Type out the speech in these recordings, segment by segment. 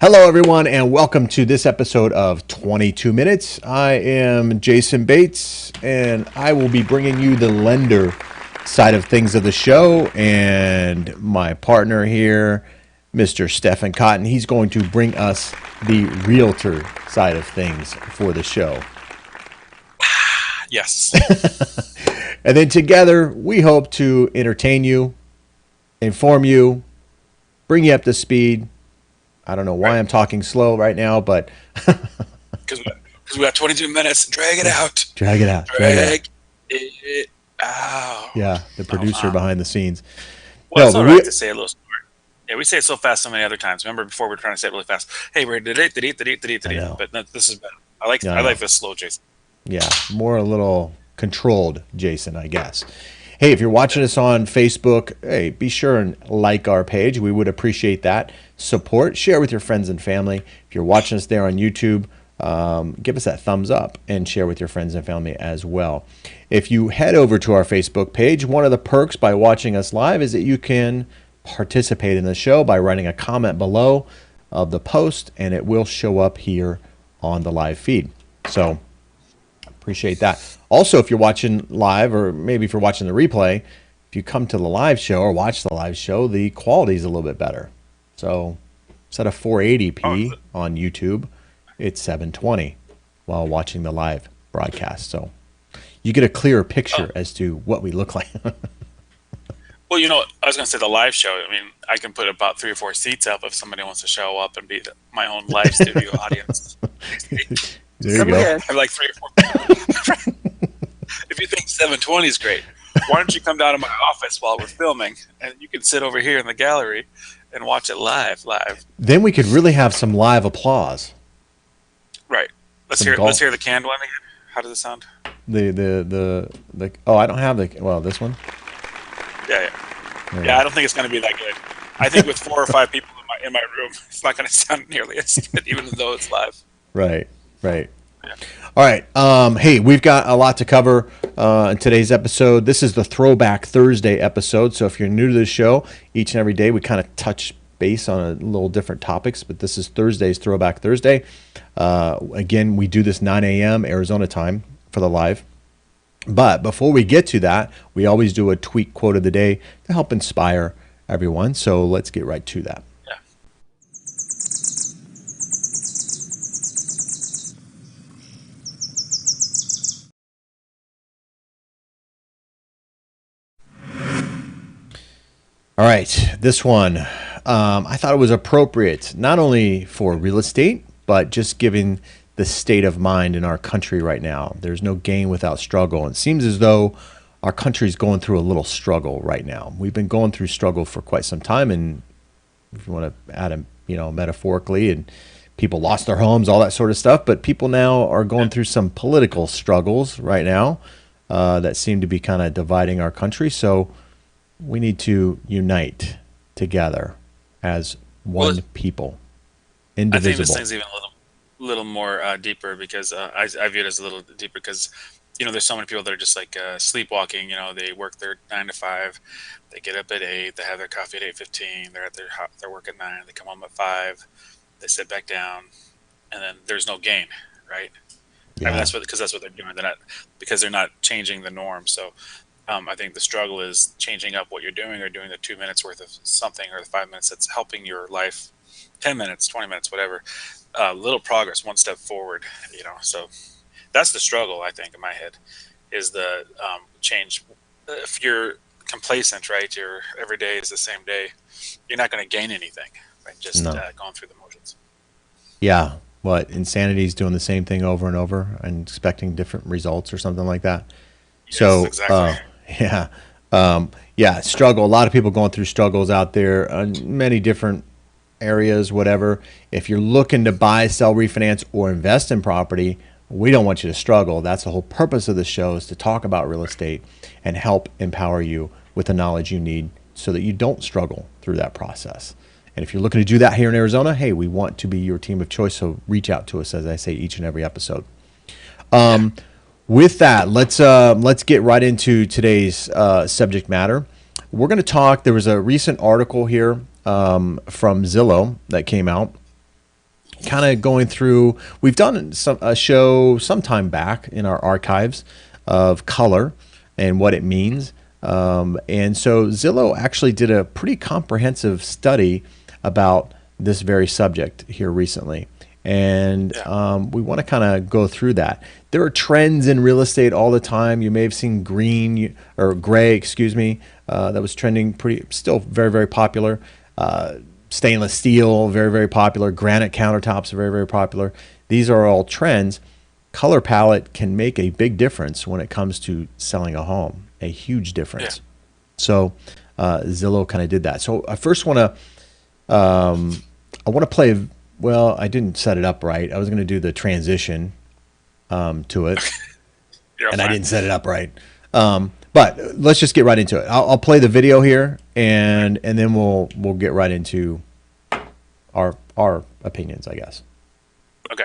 Hello, everyone, and welcome to this episode of 22 Minutes. I am Jason Bates, and I will be bringing you the lender side of things of the show. And my partner here, Mr. Stephen Cotton, he's going to bring us the realtor side of things for the show. Yes. And then together, we hope to entertain you, inform you, bring you up to speed. I don't know why I'm talking slow right now, but Because we got 22 minutes. Drag it out. drag it out. Drag it out. Yeah, the producer behind the scenes. Well, it's all right to say a little story. Yeah, we say it so fast so many other times. Remember before we were trying to say it really fast. Hey, we're but no, this is better. I like this slow, Jason. Yeah, more a little controlled, Jason, I guess. Hey, if you're watching us on Facebook, hey, be sure and like our page. We would appreciate that support. Share with your friends and family. If you're watching us there on YouTube, give us that thumbs up and share with your friends and family as well. If you head over to our Facebook page, one of the perks by watching us live is that you can participate in the show by writing a comment below of the post, and it will show up here on the live feed. So appreciate that. Also, if you're watching live, or maybe if you're watching the replay, if you come to the live show or watch the live show, the quality is a little bit better. So instead of 480p on YouTube, it's 720 while watching the live broadcast. So you get a clearer picture as to what we look like. Well, I was going to say the live show. I mean, I can put about 3 or 4 seats up if somebody wants to show up and be my own live studio audience. There you go. I have like 3 or 4 If you think 720 is great, why don't you come down to my office while we're filming, and you can sit over here in the gallery and watch it live. Then we could really have some live applause. Right. Let's hear the canned one again. How does it sound? The oh, I don't have this one. Yeah. I don't think it's going to be that good. I think with 4 or 5 people in my room, it's not going to sound nearly as good, even though it's live. Right. Yeah. All right. Hey, we've got a lot to cover in today's episode. This is the Throwback Thursday episode. So if you're new to the show, each and every day we kind of touch base on a little different topics, but this is Thursday's Throwback Thursday. Again, we do this 9 a.m. Arizona time for the live. But before we get to that, we always do a tweet quote of the day to help inspire everyone. So let's get right to that. Yeah. All right, this one, I thought it was appropriate, not only for real estate, but just given the state of mind in our country right now. There's no gain without struggle. And it seems as though our country's going through a little struggle right now. We've been going through struggle for quite some time, and if you want to add metaphorically, and people lost their homes, all that sort of stuff. But people now are going through some political struggles right now that seem to be kind of dividing our country. So we need to unite together as one people, indivisible. I think this thing's even a little more deeper, because I view it as a little deeper because, there's so many people that are just like sleepwalking. They work their 9 to 5, they get up at 8, they have their coffee at 8:15, they're at their work at 9, they come home at 5, they sit back down, and then there's no gain, right? Yeah. I mean, that's what they're doing. They're not changing the norm. So I think the struggle is changing up what you're doing, or doing the 2 minutes worth of something, or the 5 minutes that's helping your life, 10 minutes, 20 minutes, whatever. Little progress, one step forward, so that's the struggle, I think, in my head, is the change. If you're complacent, right, your every day is the same day, you're not going to gain anything, right? Just going through the motions. Yeah. What, insanity is doing the same thing over and over and expecting different results or something like that. Yes, So, exactly. Struggle. A lot of people going through struggles out there in many different areas, whatever. If you're looking to buy, sell, refinance, or invest in property, we don't want you to struggle. That's the whole purpose of the show, is to talk about real estate and help empower you with the knowledge you need so that you don't struggle through that process. And if you're looking to do that here in Arizona, hey, we want to be your team of choice. So reach out to us, as I say each and every episode. With that, let's get right into today's subject matter. We're going to talk. There was a recent article here from Zillow that came out, kind of going through. We've done a show some time back in our archives of color and what it means. And so Zillow actually did a pretty comprehensive study about this very subject here recently. And we want to kind of go through that. There are trends in real estate all the time. You may have seen green or gray, excuse me, that was trending pretty, still very, very popular. Stainless steel, very, very popular. Granite countertops are very, very popular. These are all trends. Color palette can make a big difference when it comes to selling a home, a huge difference. Yeah. So Zillow kind of did that. So I first want to, I want to play. Well, I didn't set it up right. I was going to do the transition to it, and I didn't set it up right. But let's just get right into it. I'll play the video here, and then we'll get right into our opinions, I guess. Okay.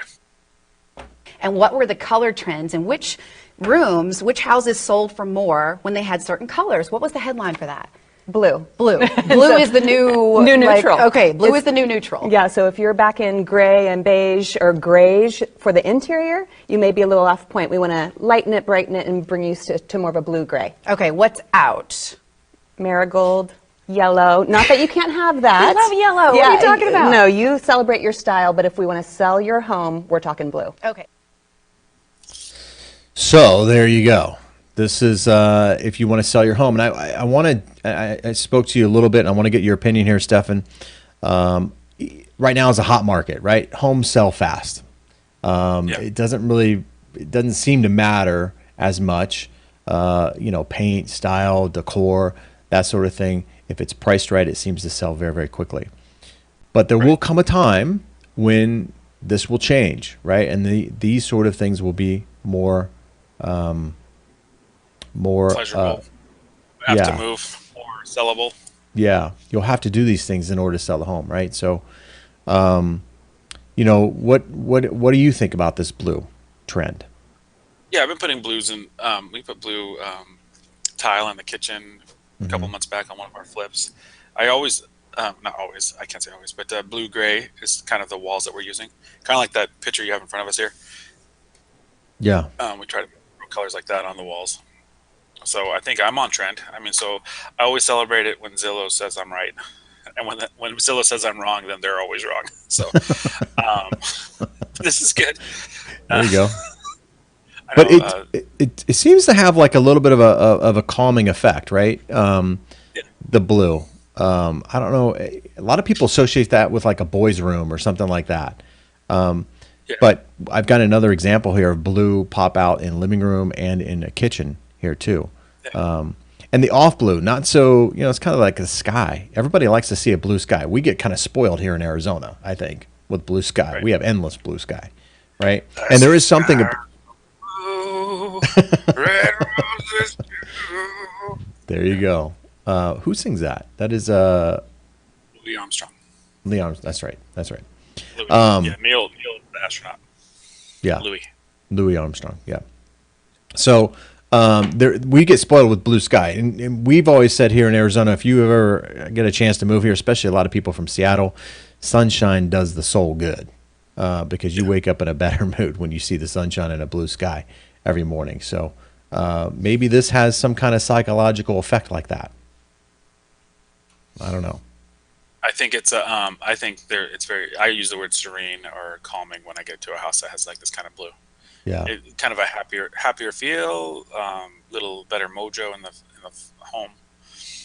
And what were the color trends and which rooms, which houses sold for more when they had certain colors? What was the headline for that? Blue. Blue. Blue is the new neutral. Okay, blue is the new neutral. Yeah, so if you're back in gray and beige or grayish for the interior, you may be a little off point. We want to lighten it, brighten it, and bring you to more of a blue-gray. Okay, what's out? Marigold, yellow. Not that you can't have that. I love yellow. What are you talking about? No, you celebrate your style, but if we want to sell your home, we're talking blue. Okay. So there you go. This is if you want to sell your home, and I want to. I spoke to you a little bit, and I want to get your opinion here, Stefan. Right now is a hot market, right? Homes sell fast. It doesn't seem to matter as much. Paint, style, decor, that sort of thing. If it's priced right, it seems to sell very, very quickly. But there will come a time when this will change, right? And these sort of things will be more Pleasurable. Have to move, more sellable. Yeah, you'll have to do these things in order to sell the home, right? So, what do you think about this blue trend? Yeah, I've been putting blues in. We put blue tile in the kitchen a couple months back on one of our flips. I always, not always, I can't say always, but blue gray is kind of the walls that we're using. Kind of like that picture you have in front of us here. Yeah. We try to put colors like that on the walls. So I think I'm on trend. I mean, so I always celebrate it when Zillow says I'm right. And when Zillow says I'm wrong, then they're always wrong. So this is good. There you go. But it seems to have like a little bit of a calming effect, right? The blue. I don't know. A lot of people associate that with like a boys' room or something like that. But I've got another example here of blue pop out in living room and in a kitchen here too. And the off blue, not so, it's kind of like the sky. Everybody likes to see a blue sky. We get kind of spoiled here in Arizona, I think, with blue sky. Right. We have endless blue sky, right? And there is something. Red roses blue. There you go. Who sings that? That is Louis Armstrong. Leon. That's right. That's right. Louis, Neil the astronaut. Yeah. Louis Armstrong. Yeah. So we get spoiled with blue sky, and we've always said here in Arizona, if you ever get a chance to move here, especially a lot of people from Seattle, sunshine does the soul good because you wake up in a better mood when you see the sunshine and a blue sky every morning. So maybe this has some kind of psychological effect like that. I don't know. I think it's it's very. I use the word serene or calming when I get to a house that has like this kind of blue. Yeah. Kind of a happier feel, little better mojo in the home.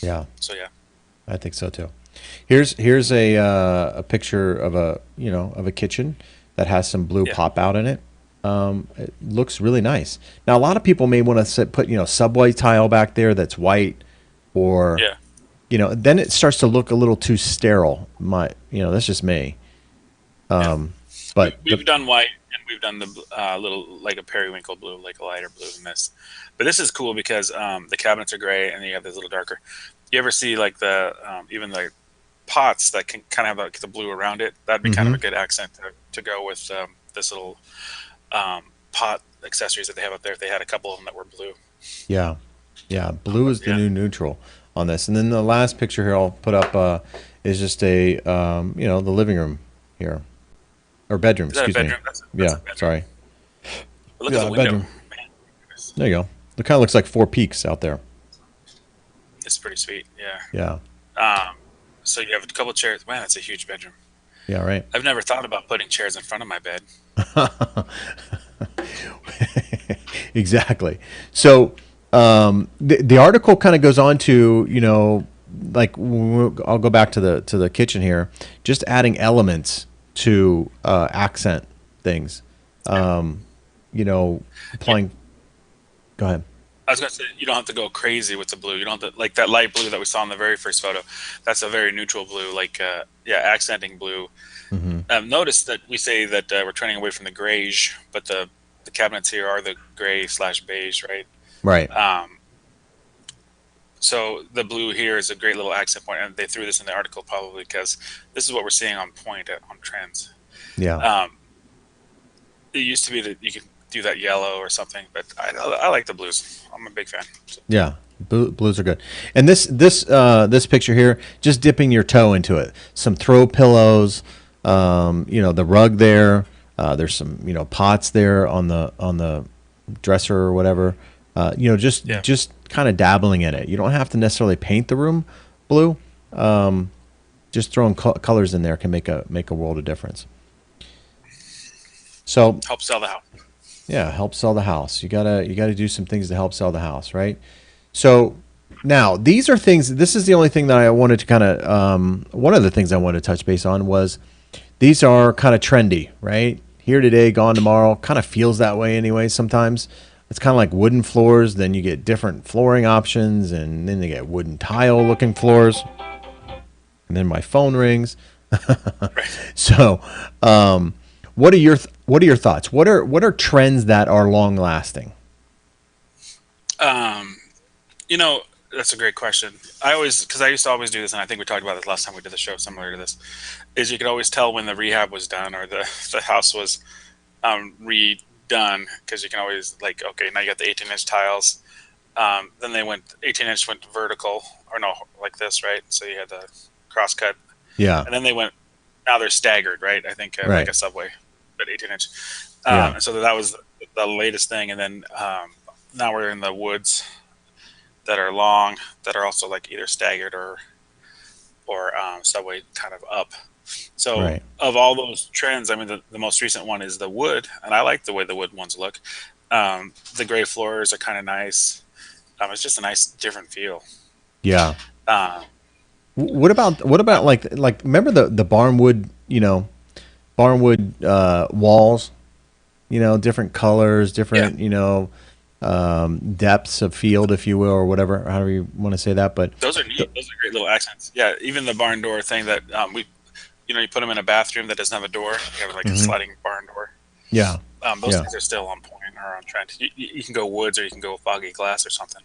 Yeah. So yeah. I think so too. Here's a picture of a kitchen that has some blue pop out in it. It looks really nice. Now a lot of people may want to put subway tile back there that's white, or then it starts to look a little too sterile. That's just me. But we've done white, and we've done the little like a periwinkle blue, like a lighter blue than this. But this is cool because the cabinets are gray, and then you have this little darker. You ever see like the even the pots that can kind of have like the blue around it? That'd be kind of a good accent to go with this little pot accessories that they have up there. If they had a couple of them that were blue. Yeah. Blue is the new neutral on this. And then the last picture here I'll put up is just the living room here, or bedroom. Is that a Excuse me. bedroom? That's Yeah, a bedroom. sorry. But look at Yeah, the window. bedroom. Man, goodness. There you go. It kind of looks like Four Peaks out there. It's pretty sweet. Yeah. Yeah. So you have a couple chairs. Man, that's a huge bedroom. Yeah. Right. I've never thought about putting chairs in front of my bed. Exactly. So the article kind of goes on to, like I'll go back to the kitchen here, just adding elements to accent things. Applying. Go ahead. I was going to say, you don't have to go crazy with the blue. You don't have to, like that light blue that we saw in the very first photo. That's a very neutral blue, like, accenting blue. Notice that we say that we're turning away from the grayish, but the cabinets here are the gray/beige, right? Right. So the blue here is a great little accent point, and they threw this in the article probably because this is what we're seeing on point on trends. Yeah. It used to be that you could do that yellow or something, but I like the blues. I'm a big fan. Yeah. Blues are good. And this picture here, just dipping your toe into it. Some throw pillows, the rug there. There's some, pots there on the dresser or whatever. Just kind of dabbling in it. You don't have to necessarily paint the room blue. Just throwing colors in there can make a world of difference. So Help sell the house. yeah, help sell the house. You gotta do some things to help sell the house, right? So now these are things. This is the only thing that I wanted to kind of. One of the things I wanted to touch base on was these are kind of trendy, right? Here today, gone tomorrow. Kind of feels that way anyway. Sometimes it's kind of like wooden floors. Then you get different flooring options, and then they get wooden tile looking floors. And then my phone rings. So, what are your thoughts? What are trends that are long lasting? That's a great question. Because I used to always do this, and I think we talked about this last time we did the show, similar to this, is you could always tell when the rehab was done or the house was redone, because you can always, like, okay, now you got the 18-inch tiles. Then they went 18-inch went vertical, or no, like this, right? So you had the cross cut. Yeah. And then now they're staggered, right? I think Right. like a subway, but 18-inch. Yeah. So that was the latest thing. And then now we're in the woods that are long, that are also like either staggered or subway kind of up. So Right. of all those trends, I mean, the most recent one is the wood, and I like the way the wood ones look. The gray floors are kind of nice. It's just a nice different feel. Yeah. Uh, What about like remember the barnwood walls, different colors, different depths of field, if you will, or whatever, however you want to say that. But Those are neat. Those are great little accents. Yeah, even the barn door thing that you put them in a bathroom that doesn't have a door. You have like a sliding barn door. yeah, Those yeah, things are still on point or on trend. You can go woods or you can go foggy glass or something.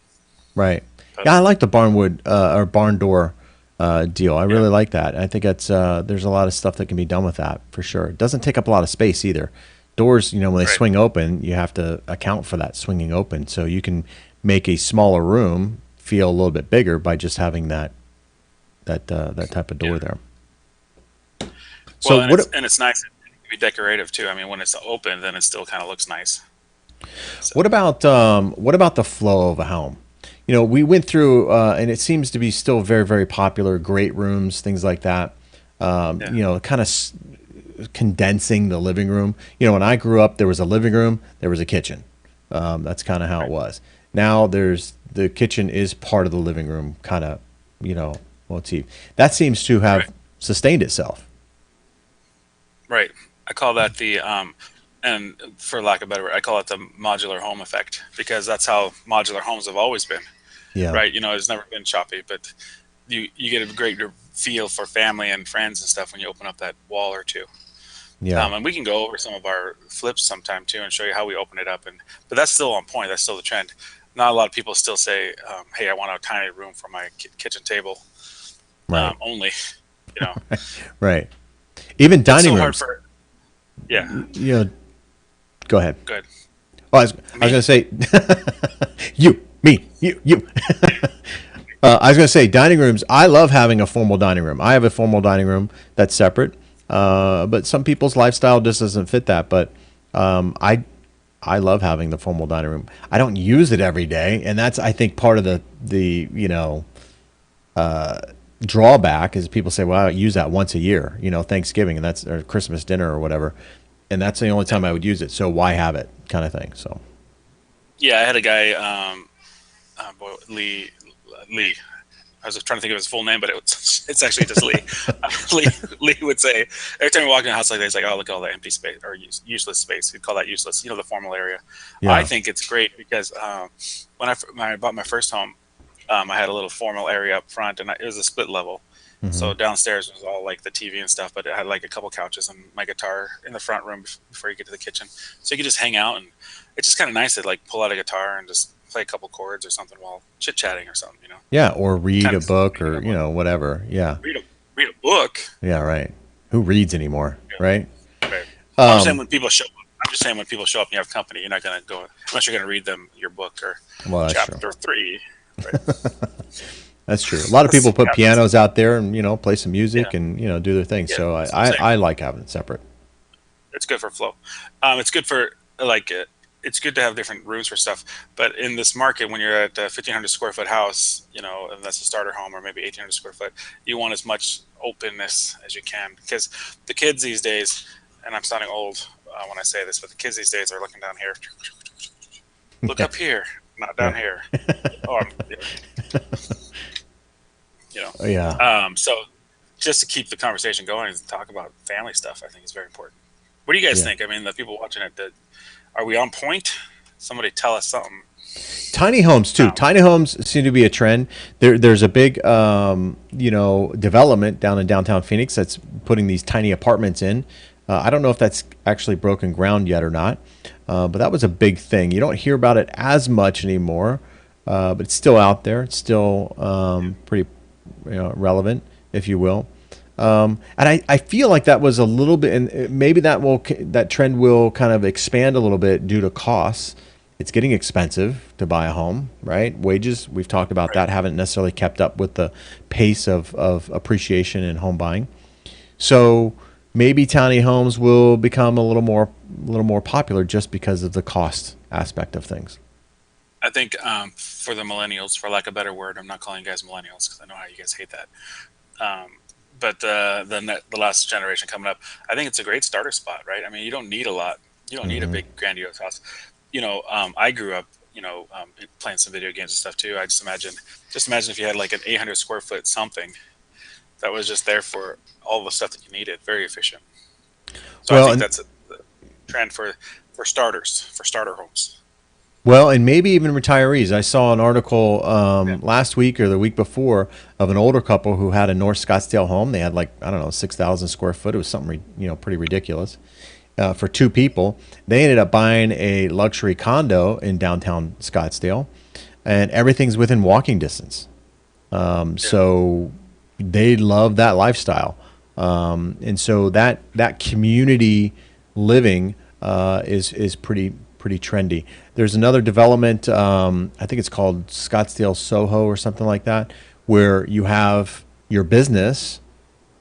right. But, Yeah, I like the barnwood or barn door deal. I really like that. I think that's there's a lot of stuff that can be done with that for sure. It doesn't take up a lot of space either. Doors, when they Right. swing open, you have to account for that swinging open. So you can make a smaller room feel a little bit bigger by just having that type of door Yeah. there. Well, So and what it's nice. It can be decorative too. I mean, when it's open, then it still kind of looks nice. what about the flow of a home? We went through, and it seems to be still very, very popular. Great rooms, things like that. Yeah. Kind of condensing the living room. When I grew up, there was a living room, there was a kitchen. That's kind of how it was. Now the kitchen is part of the living room, kind of, motif. That seems to have Right. sustained itself. Right. I call that and for lack of a better word, I call it the modular home effect, because that's how modular homes have always been. Yeah. Right. It's never been choppy, but you get a great feel for family and friends and stuff when you open up that wall or two. Yeah. And we can go over some of our flips sometime too and show you how we open it up. But that's still on point. That's still the trend. Not a lot of people still say, "Hey, I want a tiny room for my kitchen table Right. only." Right. Even It's dining so hard rooms. for. Yeah. Go ahead. Good. Oh, I was going to say, you. I was going to say dining rooms. I love having a formal dining room. I have a formal dining room that's separate. But some people's lifestyle just doesn't fit that. But I love having the formal dining room. I don't use it every day, and that's I think part of the drawback is people say, well, I use that once a year, Thanksgiving, and that's or Christmas dinner or whatever, and that's the only time I would use it. So why have it, kind of thing. So Yeah, I had a guy, Lee. I was trying to think of his full name, but it's actually just Lee. Lee would say every time we walk in a house like that, he's like, "Oh, look at all the empty space or useless space." He'd call that useless. The formal area. yeah, I think it's great because when I bought my first home, I had a little formal area up front, and it was a split level. So downstairs was all like the TV and stuff, but it had like a couple couches and my guitar in the front room before you get to the kitchen. So you could just hang out, and it's just kind of nice to like pull out a guitar and just play a couple chords or something while chit chatting or something. yeah, or read Kind a of book or whatever. Yeah, read a book. yeah, right. Who reads anymore, right? Right. I'm just saying when people show up. I'm just saying when people show up and you have company, you're not going to go unless you're going to read them your book or Well, that's chapter true. 3. Right. That's true. A lot of people put Yeah. pianos out there and play some music Yeah. and do their thing. Yeah, So that's what I'm saying. I like having it separate. It's good for flow. It's good for like it's good to have different rooms for stuff. But in this market, when you're at a 1,500 square foot house, and that's a starter home, or maybe 1,800 square foot, you want as much openness as you can because the kids these days, and I'm sounding old when I say this, but the kids these days are looking down here. Look up here, not down here. Oh, Yeah. So just to keep the conversation going and talk about family stuff, I think is very important. What do you guys Yeah. think? I mean, the people watching it, are we on point? Somebody tell us something. Tiny homes too. Tiny homes seem to be a trend. There's a big, development down in downtown Phoenix that's putting these tiny apartments in. I don't know if that's actually broken ground yet or not, but that was a big thing. You don't hear about it as much anymore, but it's still out there. It's still pretty relevant, if you will. And I feel like that was a little bit, and maybe that trend will kind of expand a little bit due to costs. It's getting expensive to buy a home, right? Wages, we've talked about that, haven't necessarily kept up with the pace of appreciation in home buying. So maybe tiny homes will become a little more popular just because of the cost aspect of things. I think for the millennials, for lack of a better word, I'm not calling you guys millennials because I know how you guys hate that. But the last generation coming up, I think it's a great starter spot, right? I mean, you don't need a lot. You don't need a big grandiose house. I grew up, playing some video games and stuff too. I just imagine if you had like an 800 square foot something that was just there for all the stuff that you needed. Very efficient. So I Well, think and that's a trend for starters, for starter homes. Well, and maybe even retirees. I saw an article Yeah. last week or the week before of an older couple who had a North Scottsdale home. They had like, I don't know, 6,000 square foot. It was something, pretty ridiculous for two people. They ended up buying a luxury condo in downtown Scottsdale, and everything's within walking distance. So they love that lifestyle. And so that community living is pretty trendy. There's another development, I think it's called Scottsdale Soho or something like that, where you have your business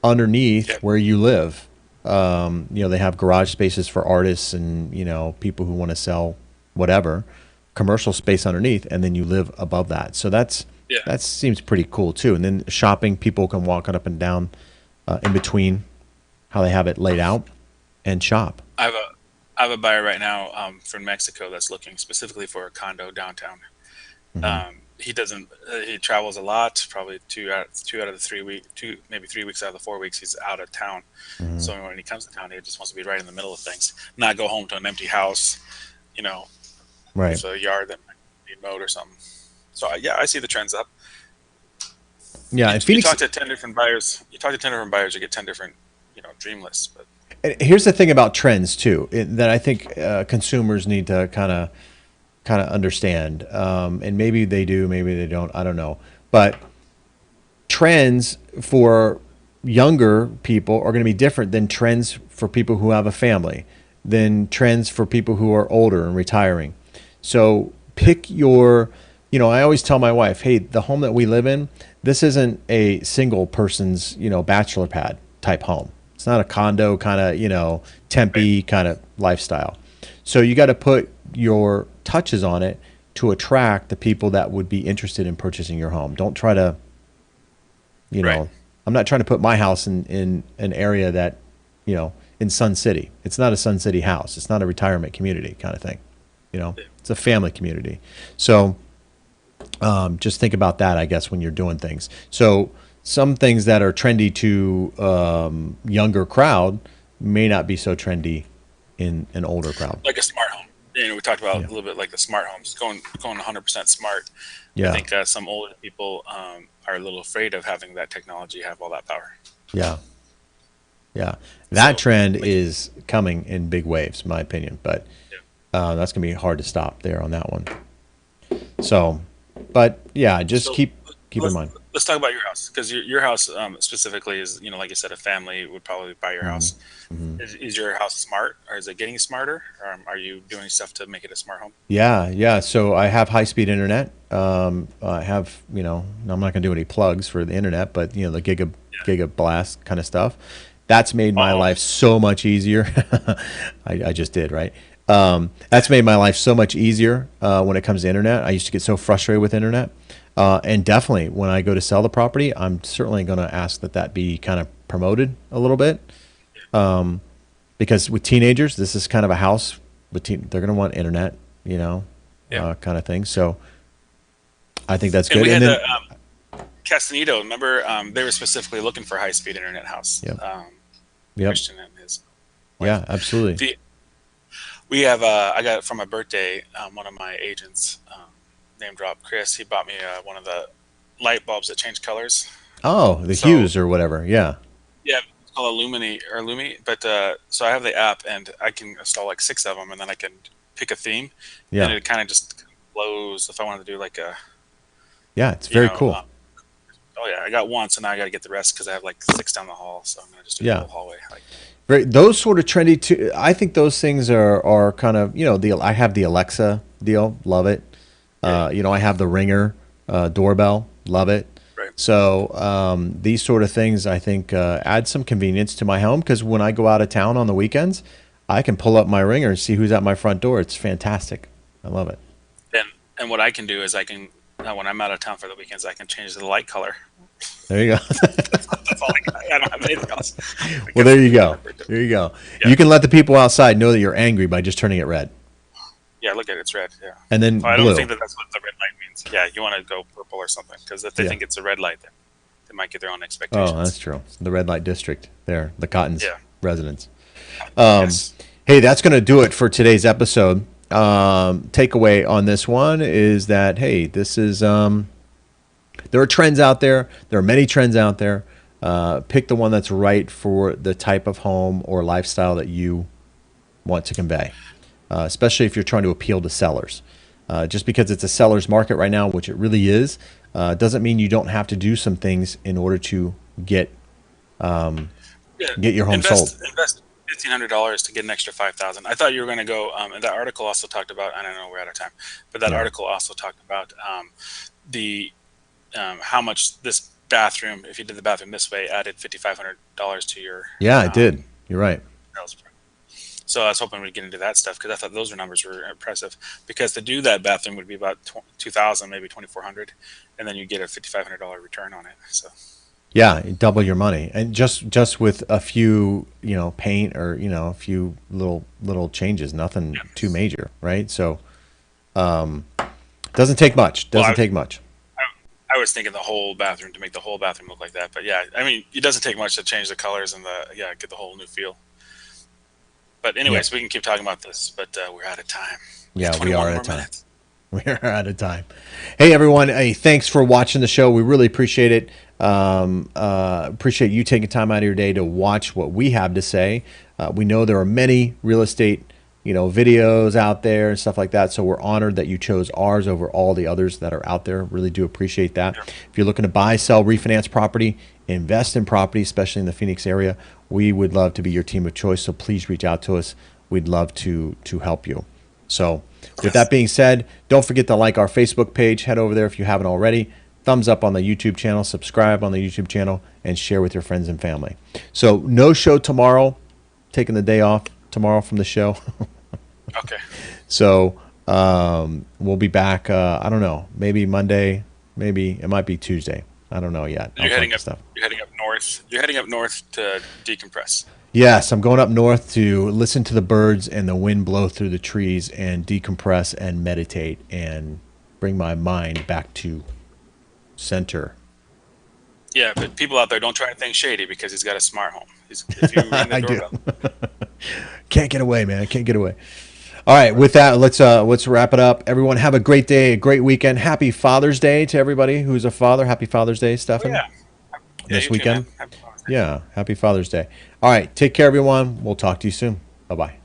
underneath Yep. where you live. They have garage spaces for artists and people who want to sell whatever, commercial space underneath, and then you live above that. So Yeah. that seems pretty cool too. And then shopping, people can walk up and down in between how they have it laid out and shop. I have a buyer right now from Mexico that's looking specifically for a condo downtown. He doesn't. He travels a lot. Probably two out of the 3 week, maybe 3 weeks out of the 4 weeks, he's out of town. So when he comes to town, he just wants to be right in the middle of things, not go home to an empty house, Right. with a yard that might need mowed or something. So I see the trends up. Yeah. And You Phoenix. talk to 10 different buyers. You get 10 different, dream lists. But And here's the thing about trends too, that I think consumers need to kind of understand, and maybe they do, maybe they don't. I don't know, but trends for younger people are going to be different than trends for people who have a family, than trends for people who are older and retiring. So pick your, I always tell my wife, hey, the home that we live in, this isn't a single person's, bachelor pad type home. It's not a condo kind of, Tempe kind of lifestyle. So you got to put your touches on it to attract the people that would be interested in purchasing your home. Don't try to, Right. I'm not trying to put my house in an area that, in Sun City. It's not a Sun City house. It's not a retirement community kind of thing. It's a family community. So just think about that, I guess, when you're doing things. So some things that are trendy to younger crowd may not be so trendy in an older crowd. Like a smart home. We talked about Yeah. a little bit like the smart homes, going 100% smart. Yeah. I think some older people are a little afraid of having that technology have all that power. Yeah. Yeah. That So, trend like, is coming in big waves, in my opinion, but yeah. that's going to be hard to stop there on that one. So, but yeah, just So keep in let's mind. let's talk about your house, because your house specifically is, like you said, a family would probably buy your house. Is your house smart, or is it getting smarter? Or are you doing stuff to make it a smart home? Yeah, yeah. So I have high speed internet. I have, I'm not going to do any plugs for the internet, but the giga blast kind of stuff. That's made my Oh, life so much easier. I just did, right? That's made my life so much easier when it comes to internet. I used to get so frustrated with internet. And definitely when I go to sell the property, I'm certainly going to ask that be kind of promoted a little bit. Because with teenagers, this is kind of a house. They're going to want internet, yeah. kind of thing. So I think that's And good. we And had then, the Castanito. Remember, they were specifically looking for high-speed internet house. Yep. Yep. Christian and his wife. Yeah, absolutely. We have I got it for my birthday. One of my agents, name drop Chris, he bought me one of the light bulbs that change colors. Oh, the So hues or whatever. Yeah. yeah, it's called Lumi. But so I have the app, and I can install like 6 of them, and then I can pick a theme, and Yeah. it kind of just flows. If I wanted to do like a, Yeah. It's you very know, cool. oh yeah, I got one, so now I got to get the rest because I have like 6 down the hall. So I'm gonna just do the Yeah. whole hallway. Like, Those sort of trendy too. I think those things are kind of, I have the Alexa deal. Love it. I have the Ringer doorbell. Love it. right. So these sort of things, I think, add some convenience to my home because when I go out of town on the weekends, I can pull up my Ringer and see who's at my front door. It's fantastic. I love it. And what I can do is I can when I'm out of town for the weekends, I can change the light color. There you go. That's all I got. I don't have anything else. Well, there you go. There you go. Yeah. You can let the people outside know that you're angry by just turning it red Yeah, look at it. It's red. Yeah. and then Oh, I don't blue. think that's what the red light means. Yeah, you want to go purple or something, because if they Yeah. think it's a red light, then they might get their own expectations. Oh, that's true. The red light district there, the Cotton's Yeah. residence. Yes. Hey, that's going to do it for today's episode. Takeaway on this one is that, hey, this is, there are trends out there. There are many trends out there. Pick the one that's right for the type of home or lifestyle that you want to convey, especially if you're trying to appeal to sellers. Just because it's a seller's market right now, which it really is, doesn't mean you don't have to do some things in order to get Yeah. your home sold. Invest $1,500 to get an extra 5,000. I thought you were going to go. And that article also talked about. I don't know, we're out of time, but that Yeah. article also talked about the how much this bathroom, if you did the bathroom this way, added $5,500 to your Yeah, it did. You're right. sales price. So I was hoping we'd get into that stuff because I thought those numbers were impressive. Because to do that bathroom would be about 2,000, maybe 2,400, and then you get a $5,500 return on it. So Yeah, you double your money, and just with a few, paint or a few little changes, nothing too major, right? So, doesn't take much. Well, Doesn't take much. I was thinking the whole bathroom to make the whole bathroom look like that. But yeah, I mean, it doesn't take much to change the colors and get the whole new feel. But anyways, we can keep talking about this, but we're out of time. Yeah, we 21 are more out of time. minutes. We are out of time. Hey, everyone. Hey, thanks for watching the show. We really appreciate it. Appreciate you taking time out of your day to watch what we have to say. We know there are many real estate, videos out there and stuff like that. So we're honored that you chose ours over all the others that are out there. Really do appreciate that. Yeah. If you're looking to buy, sell, refinance property, invest in property, especially in the Phoenix area, we would love to be your team of choice. So please reach out to us. We'd love to help you. So with that being said, don't forget to like our Facebook page. Head over there if you haven't already. thumbs up on the YouTube channel, subscribe on the YouTube channel, and share with your friends and family. So no show tomorrow. Taking the day off tomorrow from the show. Okay. So we'll be back. I don't know. Maybe Monday. Maybe it might be Tuesday. I don't know yet. You're heading up. You're heading up north. You're heading up north to decompress. Yes, I'm going up north to listen to the birds and the wind blow through the trees and decompress and meditate and bring my mind back to center. Yeah, but people out there, don't try anything shady because he's got a smart home. If you ring the I do. doorbell. Can't get away, man. I can't get away. All right, with that, let's wrap it up. Everyone have a great day, a great weekend. Happy Father's Day to everybody who's a father. Happy Father's Day, Stefan. Yeah. This you weekend. Too, man. Happy Father's Day. Yeah, happy Father's Day. All right, take care, everyone. We'll talk to you soon. Bye-bye.